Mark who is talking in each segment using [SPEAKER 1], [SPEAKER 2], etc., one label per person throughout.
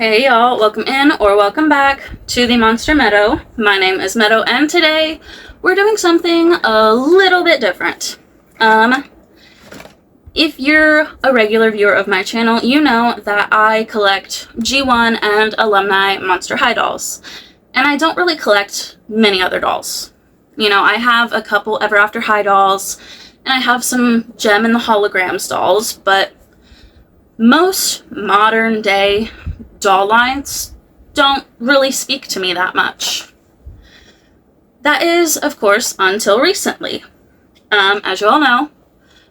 [SPEAKER 1] Hey y'all, welcome in or welcome back to the Monster Meadow. My name is Meadow and today we're doing something a little bit different. If you're a regular viewer of my channel, you know that I collect G1 and alumni Monster High dolls. And I don't really collect many other dolls. You know, I have a couple Ever After High dolls and I have some Gem and the Holograms dolls, but most modern day doll lines don't really speak to me that much. That is, of course, until recently. As you all know,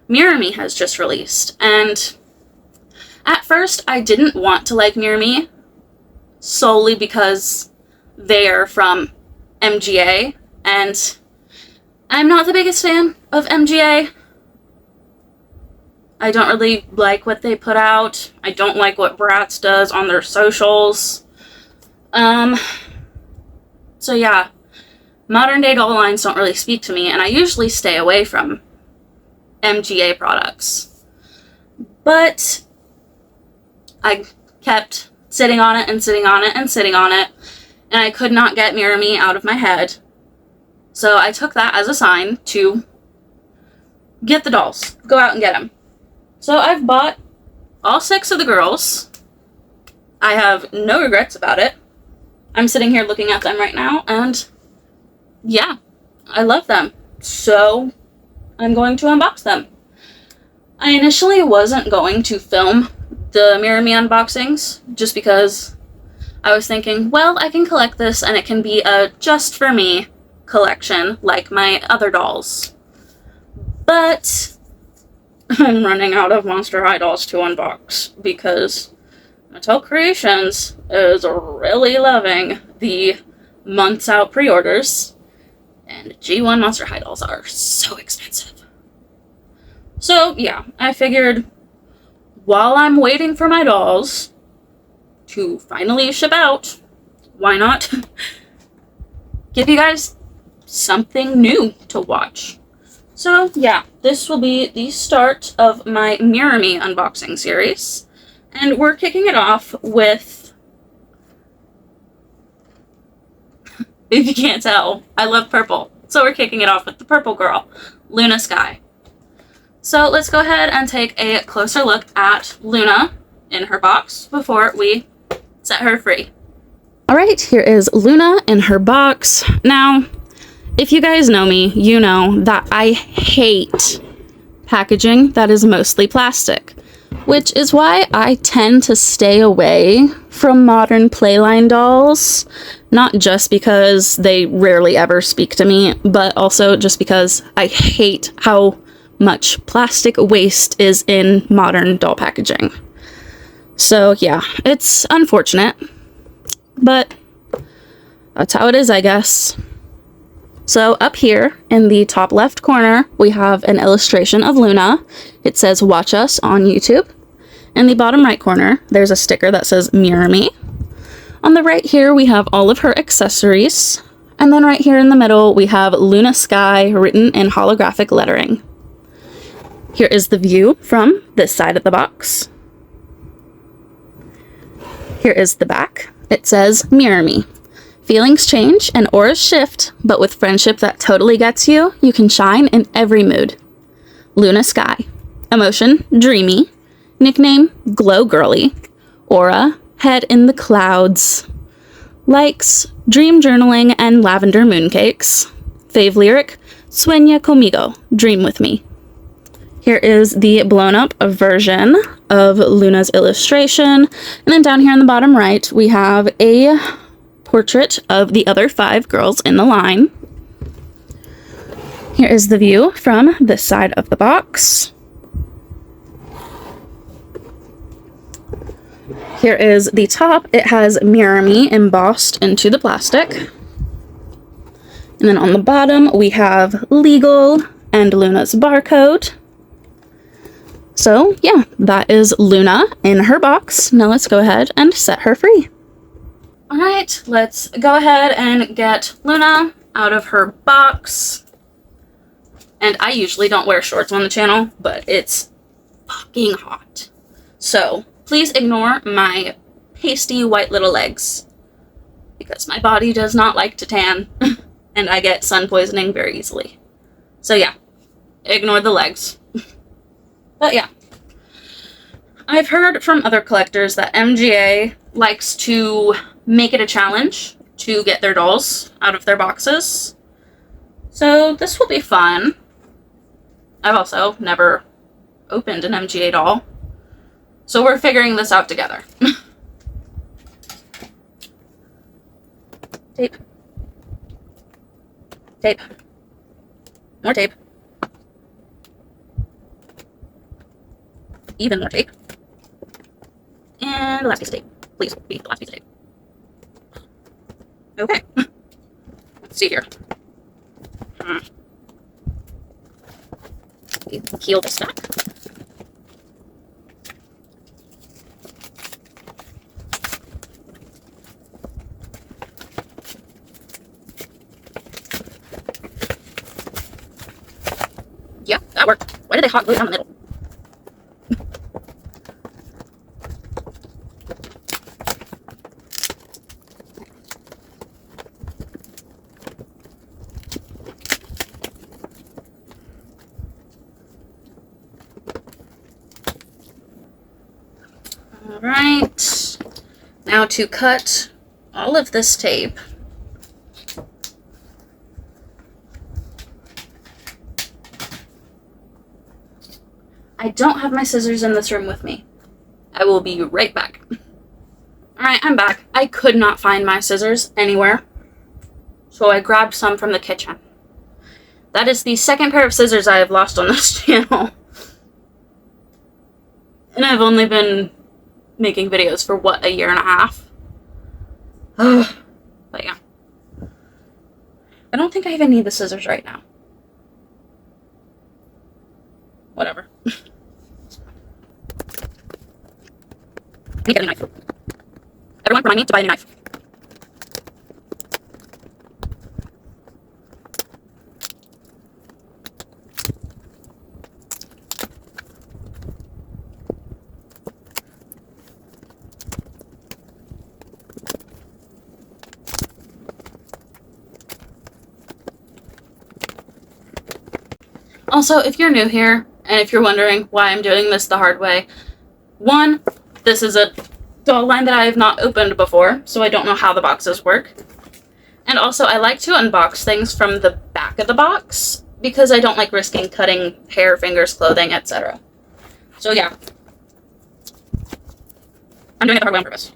[SPEAKER 1] Mirror Me has just released, and at first I didn't want to like Mirror Me solely because they're from MGA, and I'm not the biggest fan of MGA. I don't really like what they put out. I don't like what Bratz does on their socials. So yeah, modern day doll lines don't really speak to me, and I usually stay away from MGA products. But I kept sitting on it and sitting on it and sitting on it, and I could not get Mirror Me out of my head. So I took that as a sign to get the dolls. Go out and get them. So I've bought all 6 of the girls. I have no regrets about it. I'm sitting here looking at them right now, and yeah, I love them. So I'm going to unbox them. I initially wasn't going to film the Mirror Me unboxings just because I was thinking, well, I can collect this and it can be a just for me collection like my other dolls. But I'm running out of Monster High dolls to unbox because Mattel Creations is really loving the months out pre-orders, and G1 Monster High dolls are so expensive. So yeah, I figured while I'm waiting for my dolls to finally ship out, why not give you guys something new to watch? So yeah, this will be the start of my Mirror Me unboxing series. And we're kicking it off with, if you can't tell, I love purple. So we're kicking it off with the purple girl, Luna Skye. So let's go ahead and take a closer look at Luna in her box before we set her free. Alright, here is Luna in her box. Now, if you guys know me, you know that I hate packaging that is mostly plastic, which is why I tend to stay away from modern Playline dolls, not just because they rarely ever speak to me, but also just because I hate how much plastic waste is in modern doll packaging. So yeah, it's unfortunate, but that's how it is, I guess. So up here in the top left corner, we have an illustration of Luna. It says, "Watch us on YouTube." In the bottom right corner, there's a sticker that says, "Mirror Me." On the right here, we have all of her accessories. And then right here in the middle, we have Luna Skye written in holographic lettering. Here is the view from this side of the box. Here is the back. It says, "Mirror Me. Feelings change and auras shift, but with friendship that totally gets you, you can shine in every mood. Luna Skye. Emotion, dreamy. Nickname, glow girly. Aura, head in the clouds. Likes, dream journaling and lavender mooncakes. Fave lyric, sueña conmigo, dream with me." Here is the blown up version of Luna's illustration. And then down here in the bottom right, we have a portrait of the other 5 girls in the line. Here is the view from this side of the box. Here is the top. It has Mirror Me embossed into the plastic. And then on the bottom, we have Legal and Luna's barcode. So yeah, that is Luna in her box. Now let's go ahead and set her free. Alright, let's go ahead and get Luna out of her box. And I usually don't wear shorts on the channel, but it's fucking hot. So please ignore my pasty white little legs. Because my body does not like to tan, and I get sun poisoning very easily. So yeah, ignore the legs. But yeah. I've heard from other collectors that MGA likes to make it a challenge to get their dolls out of their boxes. So this will be fun. I've also never opened an MGA doll. So we're figuring this out together. Tape. Tape. More tape. Even more tape. And the last piece of tape. Please be the last piece of tape. Okay. Let's see here. Peel this back. Yeah, that worked. Why did they hot glue it down the middle? Alright, now to cut all of this tape. I don't have my scissors in this room with me. I will be right back. Alright, I'm back. I could not find my scissors anywhere, so I grabbed some from the kitchen. That is the second pair of scissors I have lost on this channel. And I've only been making videos for, what, a year and a half? But yeah. I don't think I even need the scissors right now. Whatever. I need to get a new knife. Everyone, remind me to buy a new knife. Also, if you're new here, and if you're wondering why I'm doing this the hard way, one, this is a doll line that I have not opened before, so I don't know how the boxes work. And also, I like to unbox things from the back of the box, because I don't like risking cutting hair, fingers, clothing, etc. So yeah. I'm doing it the hard way on purpose.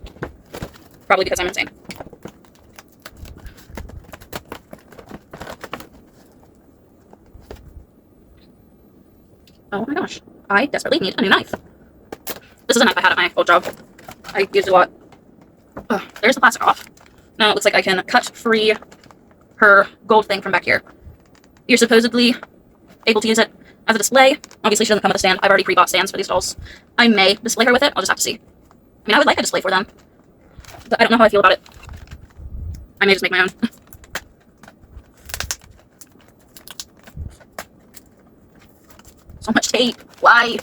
[SPEAKER 1] Probably because I'm insane. Oh my gosh, I desperately need a new knife. This is a knife I had at my old job. I used it a lot. Oh, there's the plastic off. Now it looks like I can cut free her gold thing from back here. You're supposedly able to use it as a display. Obviously she doesn't come with a stand. I've already pre-bought stands for these dolls. I may display her with it. I'll just have to see. I mean, I would like a display for them, but I don't know how I feel about it. I may just make my own. So much tape. Why?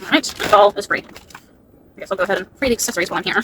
[SPEAKER 1] Alright, the doll is free. I guess I'll go ahead and free the accessories while I'm here.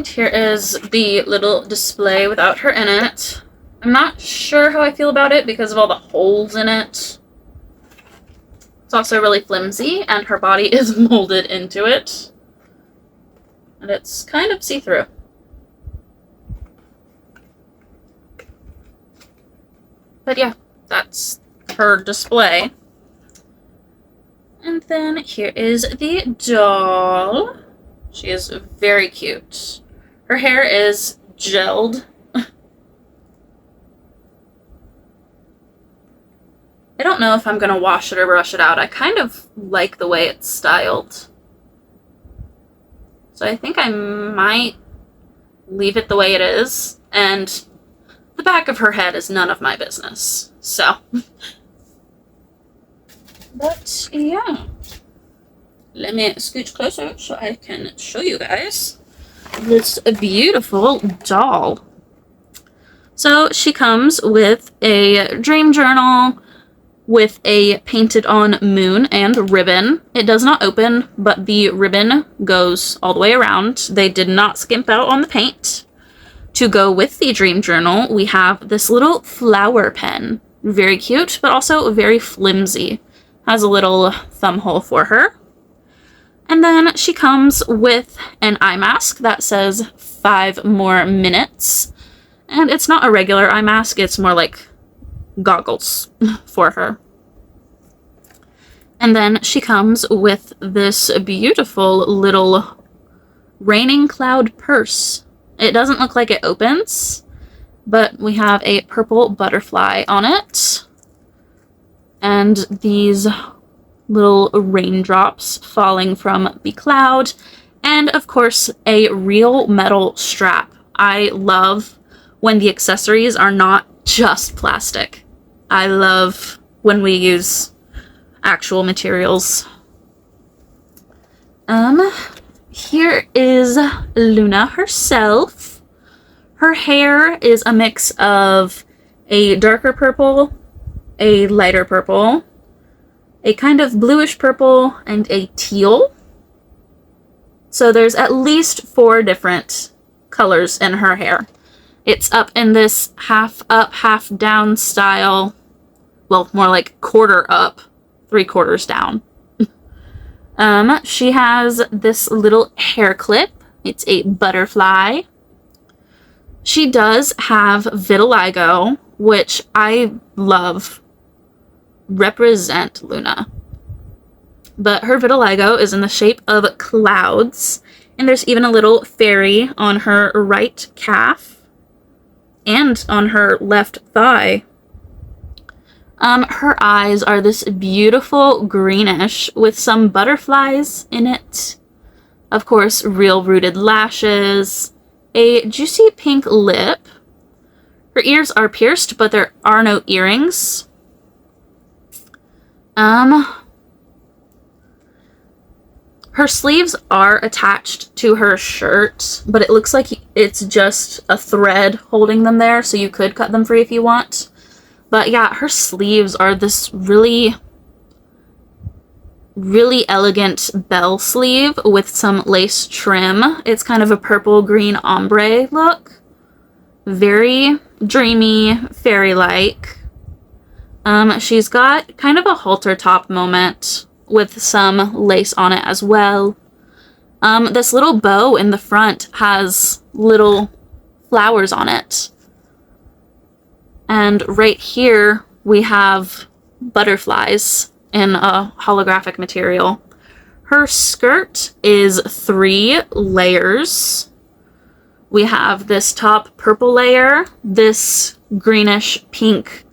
[SPEAKER 1] Alright, here is the little display without her in it. I'm not sure how I feel about it because of all the holes in it. It's also really flimsy, and her body is molded into it. And it's kind of see-through. But yeah, that's her display. And then here is the doll. She is very cute. Her hair is gelled. I don't know if I'm going to wash it or brush it out. I kind of like the way it's styled. So I think I might leave it the way it is. And the back of her head is none of my business. So. But yeah. Let me scooch closer so I can show you guys this beautiful doll. So she comes with a dream journal with a painted on moon and ribbon. It does not open, but the ribbon goes all the way around. They did not skimp out on the paint. To go with the dream journal, we have this little flower pen. Very cute, but also very flimsy. Has a little thumb hole for her. And then she comes with an eye mask that says 5 more minutes. And it's not a regular eye mask, it's more like goggles for her. And then she comes with this beautiful little raining cloud purse. It doesn't look like it opens, but we have a purple butterfly on it. And these little raindrops falling from the cloud, and of course a real metal strap. I love when the accessories are not just plastic. I love when we use actual materials. Here is Luna herself. Her hair is a mix of a darker purple, a lighter purple, a kind of bluish purple, and a teal. So there's at least 4 different colors in her hair. It's up in this half up, half down style. Well, more like quarter up, 3/4 down. She has this little hair clip. It's a butterfly. She does have vitiligo, which I love. Represent Luna. But her vitiligo is in the shape of clouds, and there's even a little fairy on her right calf and on her left thigh. Her eyes are this beautiful greenish with some butterflies in it. Of course, real rooted lashes, a juicy pink lip. Her ears are pierced, but there are no earrings. Her sleeves are attached to her shirt, but it looks like it's just a thread holding them there, so you could cut them free if you want. But yeah, her sleeves are this really, really elegant bell sleeve with some lace trim. It's kind of a purple-green ombre look. Very dreamy, fairy-like. She's got kind of a halter top moment with some lace on it as well. This little bow in the front has little flowers on it. And right here we have butterflies in a holographic material. Her skirt is 3 layers. We have this top purple layer, this greenish pink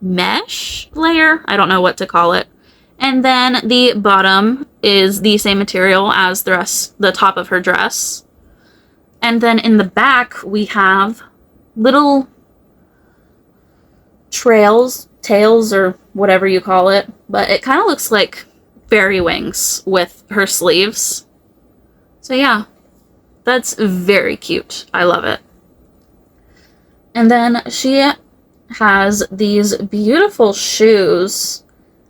[SPEAKER 1] mesh layer. I don't know what to call it. And then the bottom is the same material as the top of her dress. And then in the back we have little tails, or whatever you call it. But it kind of looks like fairy wings with her sleeves. So yeah, that's very cute. I love it. And then she has these beautiful shoes.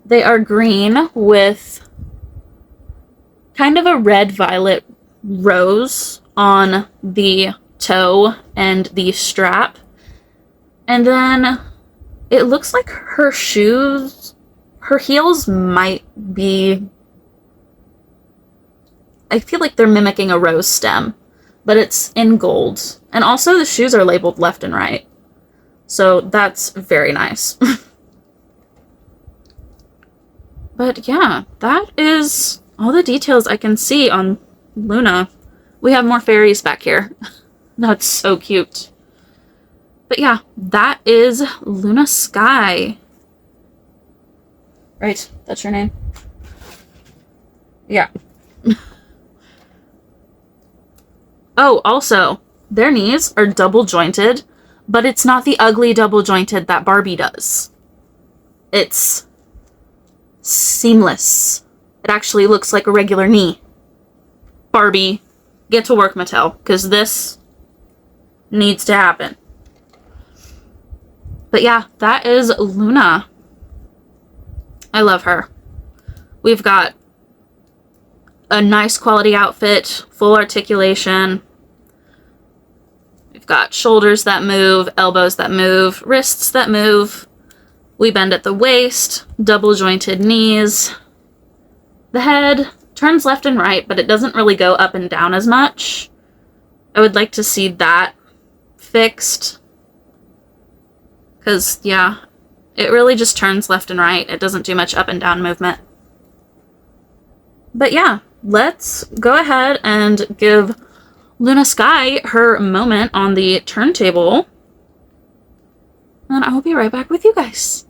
[SPEAKER 1] They are green with kind of a red-violet rose on the toe and the strap. And then it looks like her shoes, her heels might be, I feel like they're mimicking a rose stem, but it's in gold. And also the shoes are labeled left and right. So that's very nice. But yeah, that is all the details I can see on Luna. We have more fairies back here. That's so cute. But yeah, that is Luna Skye. Right, that's your name? Yeah. Oh, also, their knees are double jointed, but it's not the ugly double jointed that Barbie does. It's seamless. It actually looks like a regular knee. Barbie, get to work, Mattel, because this needs to happen. But yeah, that is Luna. I love her. We've got a nice quality outfit, full articulation. We've got shoulders that move, elbows that move, wrists that move. We bend at the waist, double jointed knees. The head turns left and right, but it doesn't really go up and down as much. I would like to see that fixed. Because, yeah, it really just turns left and right. It doesn't do much up and down movement. But yeah, let's go ahead and give Luna Skye her moment on the turntable. And I will be right back with you guys.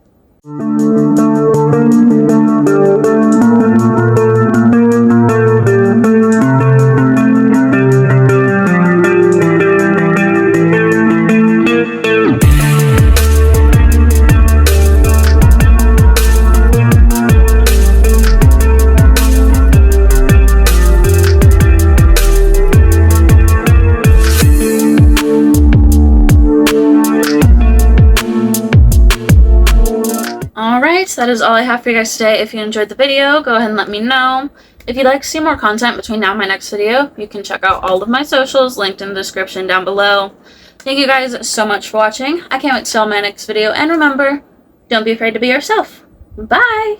[SPEAKER 1] That is all I have for you guys today. If you enjoyed the video, go ahead and let me know. If you'd like to see more content between now and my next video, you can check out all of my socials linked in the description down below. Thank you guys so much for watching. I can't wait to see you all in my next video. And remember, don't be afraid to be yourself. Bye!